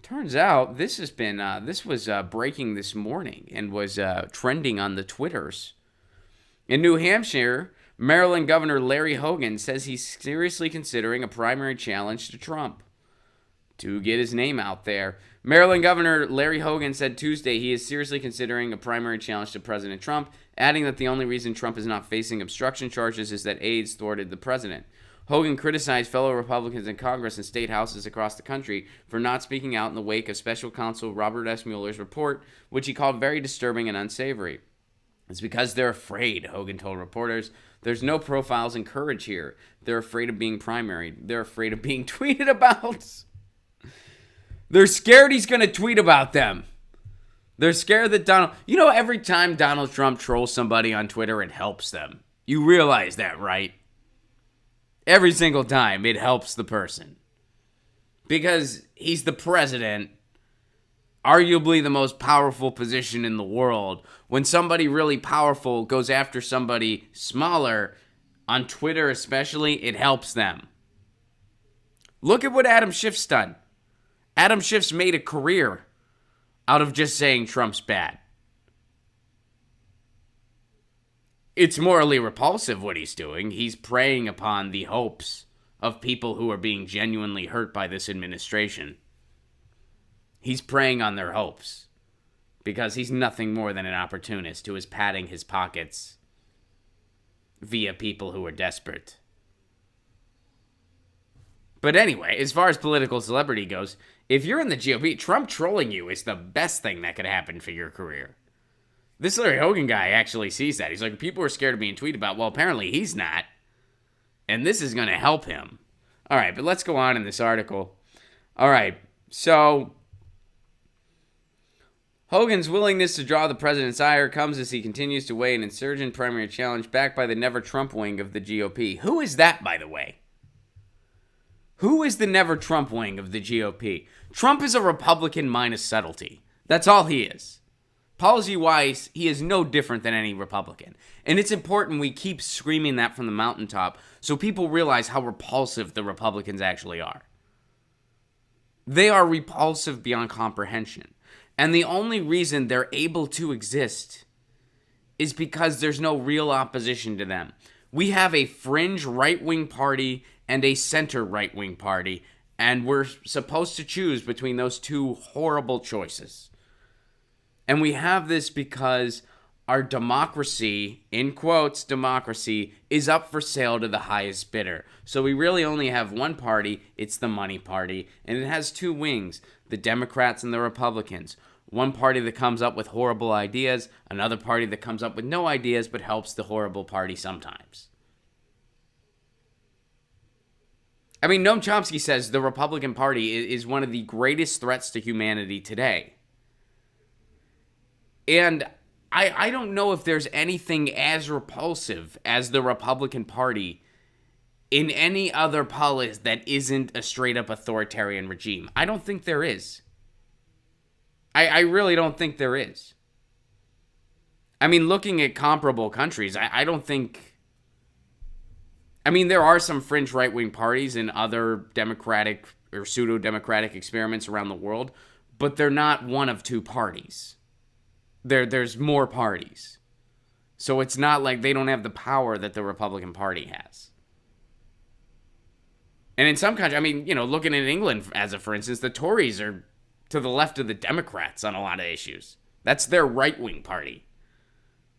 Turns out this was breaking this morning and was trending on the Twitters. In New Hampshire, Maryland Governor Larry Hogan says he's seriously considering a primary challenge to Trump to get his name out there. Maryland Governor Larry Hogan said Tuesday he is seriously considering a primary challenge to President Trump, adding that the only reason Trump is not facing obstruction charges is that aides thwarted the president. Hogan criticized fellow Republicans in Congress and state houses across the country for not speaking out in the wake of special counsel Robert S. Mueller's report, which he called very disturbing and unsavory. It's because they're afraid, Hogan told reporters. There's no profiles in courage here. They're afraid of being primaried. They're afraid of being tweeted about. They're scared he's going to tweet about them. They're scared that every time Donald Trump trolls somebody on Twitter, it helps them. You realize that, right? Every single time, it helps the person. Because he's the president, arguably the most powerful position in the world. When somebody really powerful goes after somebody smaller, on Twitter especially, it helps them. Look at what Adam Schiff's done. Adam Schiff's made a career out of just saying Trump's bad. It's morally repulsive what he's doing. He's preying upon the hopes of people who are being genuinely hurt by this administration. He's preying on their hopes because he's nothing more than an opportunist who is padding his pockets via people who are desperate. But anyway, as far as political celebrity goes, if you're in the GOP, Trump trolling you is the best thing that could happen for your career. This Larry Hogan guy actually sees that. He's like, people are scared of being tweeted about. Well, apparently he's not. And this is going to help him. All right, but let's go on in this article. All right, so Hogan's willingness to draw the president's ire comes as he continues to weigh an insurgent primary challenge backed by the Never Trump wing of the GOP. Who is that, by the way? Who is the Never Trump wing of the GOP? Trump is a Republican minus subtlety. That's all he is. Policy-wise, he is no different than any Republican. And it's important we keep screaming that from the mountaintop so people realize how repulsive the Republicans actually are. They are repulsive beyond comprehension. And the only reason they're able to exist is because there's no real opposition to them. We have a fringe right-wing party and a center right-wing party, and we're supposed to choose between those two horrible choices. And we have this because our democracy, in quotes, democracy, is up for sale to the highest bidder. So we really only have one party, it's the money party, and it has two wings, the Democrats and the Republicans. One party that comes up with horrible ideas, another party that comes up with no ideas but helps the horrible party sometimes. I mean, Noam Chomsky says the Republican Party is one of the greatest threats to humanity today. And I don't know if there's anything as repulsive as the Republican Party in any other polis that isn't a straight-up authoritarian regime. I don't think there is. I really don't think there is. I mean, looking at comparable countries, I don't think... I mean, there are some fringe right-wing parties in other democratic or pseudo-democratic experiments around the world, but they're not one of two parties. There's more parties. So it's not like they don't have the power that the Republican Party has. And in some countries, I mean, looking at England as a for instance, the Tories are to the left of the Democrats on a lot of issues. That's their right-wing party.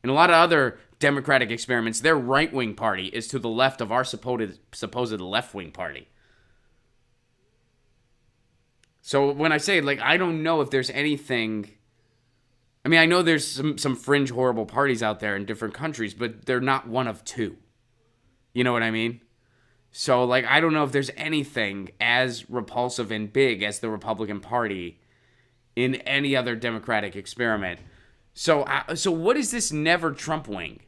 In a lot of other democratic experiments, their right-wing party is to the left of our supposed left-wing party. So when I say, I don't know if there's anything... I mean, I know there's some fringe horrible parties out there in different countries, but they're not one of two. You know what I mean? So, I don't know if there's anything as repulsive and big as the Republican Party in any other democratic experiment. So what is this Never Trump wing?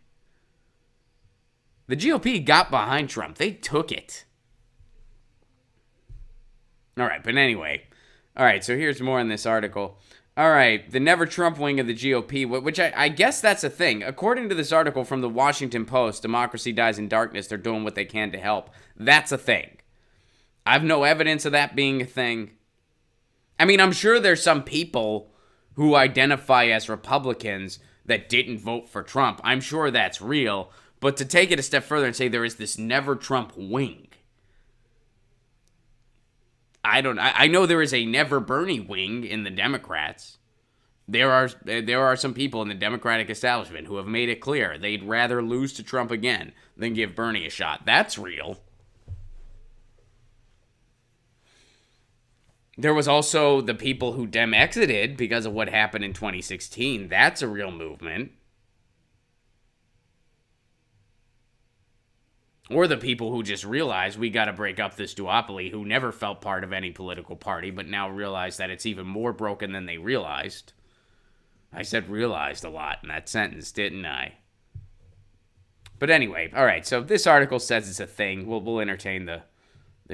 The GOP got behind Trump. They took it. All right, but anyway. All right, so here's more in this article. All right, the Never Trump wing of the GOP, which I guess that's a thing. According to this article from the Washington Post, Democracy Dies in Darkness, they're doing what they can to help. That's a thing. I have no evidence of that being a thing. I mean, I'm sure there's some people who identify as Republicans that didn't vote for Trump. I'm sure that's real. But to take it a step further and say there is this never Trump wing, I know there is a never Bernie wing in the Democrats. There are some people in the Democratic establishment who have made it clear they'd rather lose to Trump again than give Bernie a shot. That's real. There was also the people who Dem exited because of what happened in 2016. That's a real movement. Or the people who just realized we got to break up this duopoly, who never felt part of any political party, but now realize that it's even more broken than they realized. I said realized a lot in that sentence, didn't I? But anyway, all right, so this article says it's a thing. We'll entertain the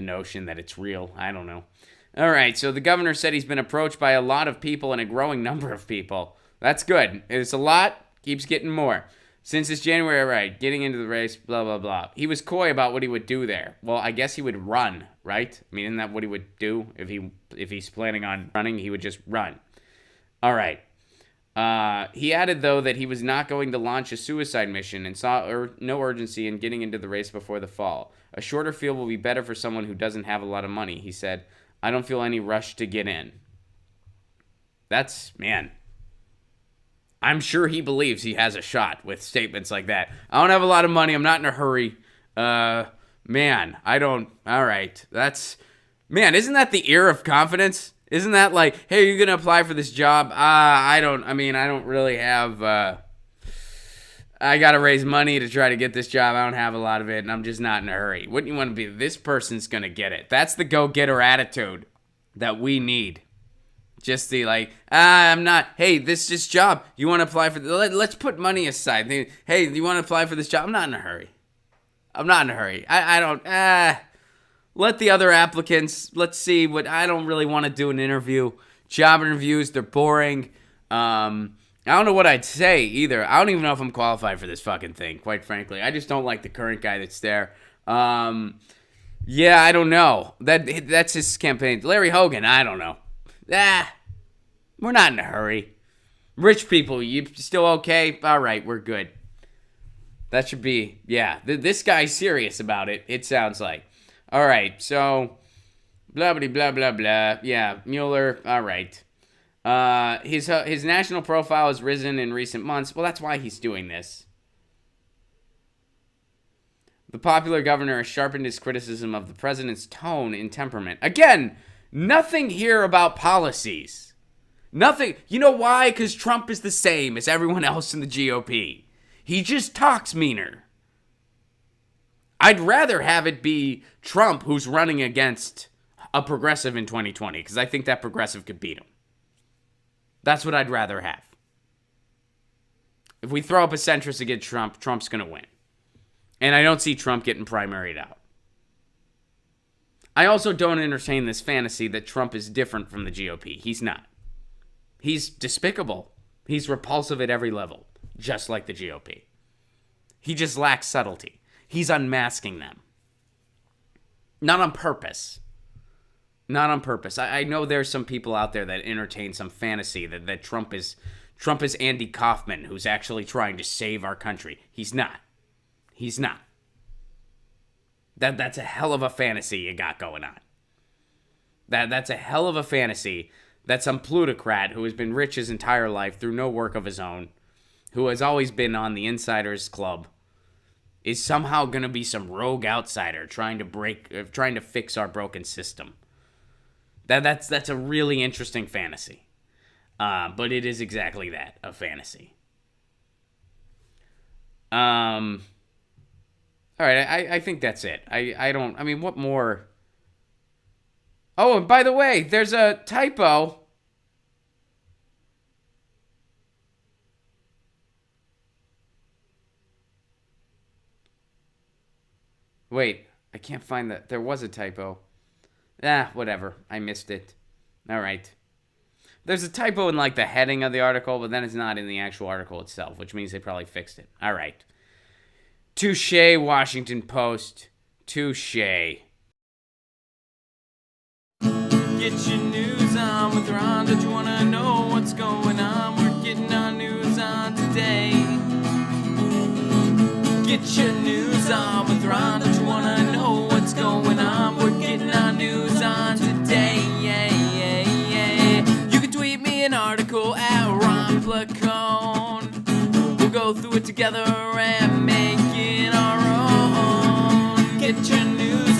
notion that it's real. I don't know. All right, so the governor said he's been approached by a lot of people and a growing number of people. That's good. It's a lot, keeps getting more. Since it's January, right, getting into the race, blah, blah, blah. He was coy about what he would do there. Well, I guess he would run, right? I mean, isn't that what he would do? If he's planning on running, he would just run. All right. He added, though, that he was not going to launch a suicide mission and saw no urgency in getting into the race before the fall. A shorter field will be better for someone who doesn't have a lot of money, he said. I don't feel any rush to get in. Man, I'm sure he believes he has a shot with statements like that. I don't have a lot of money. I'm not in a hurry. Man, I don't. All right. Man, isn't that the ear of confidence? Isn't that like, hey, you're going to apply for this job? I don't really have, I got to raise money to try to get this job. I don't have a lot of it, and I'm just not in a hurry. Wouldn't you want to be, this person's going to get it. That's the go-getter attitude that we need. Just the like, I'm not, hey, this is job. You want to apply for, let's put money aside. Hey, you want to apply for this job? I'm not in a hurry. I don't, let the other applicants, let's see what, I don't really want to do an interview. Job interviews, they're boring. I don't know what I'd say either. I don't even know if I'm qualified for this fucking thing, quite frankly. I just don't like the current guy that's there. Yeah, I don't know. That's his campaign. Larry Hogan, I don't know. We're not in a hurry. Rich people, you still okay? All right, we're good. That should be, yeah. This guy's serious about it, it sounds like. All right, so, blah, blah, blah, blah, blah. Yeah, Mueller, all right. His national profile has risen in recent months. Well, that's why he's doing this. The popular governor has sharpened his criticism of the president's tone and temperament. Again, nothing here about policies. Nothing. You know why? Because Trump is the same as everyone else in the GOP. He just talks meaner. I'd rather have it be Trump who's running against a progressive in 2020, because I think that progressive could beat him. That's what I'd rather have. If we throw up a centrist against Trump, Trump's going to win. And I don't see Trump getting primaried out. I also don't entertain this fantasy that Trump is different from the GOP. He's not. He's despicable. He's repulsive at every level, just like the GOP. He just lacks subtlety. He's unmasking them. Not on purpose. Not on purpose. I know there's some people out there that entertain some fantasy that Trump is Andy Kaufman, who's actually trying to save our country. He's not. He's not. That's a hell of a fantasy you got going on. That's a hell of a fantasy that some plutocrat who has been rich his entire life through no work of his own, who has always been on the insiders club, is somehow going to be some rogue outsider trying to fix our broken system. That's a really interesting fantasy. But it is exactly that, a fantasy. All right, I think that's it. I mean, what more? Oh, and by the way, there's a typo. Wait, I can't find that. There was a typo. Whatever. I missed it. All right. There's a typo in like the heading of the article, but then it's not in the actual article itself, which means they probably fixed it. All right. Touché, Washington Post. Touché. Get your news on with Don't you wanna know what's going on? We're getting our news on today. Get your news on with Ron. Don't you wanna know what's going on? We're getting our news on today. You can tweet me an article at Ron Placone. We'll go through it together and make it our own. Get your news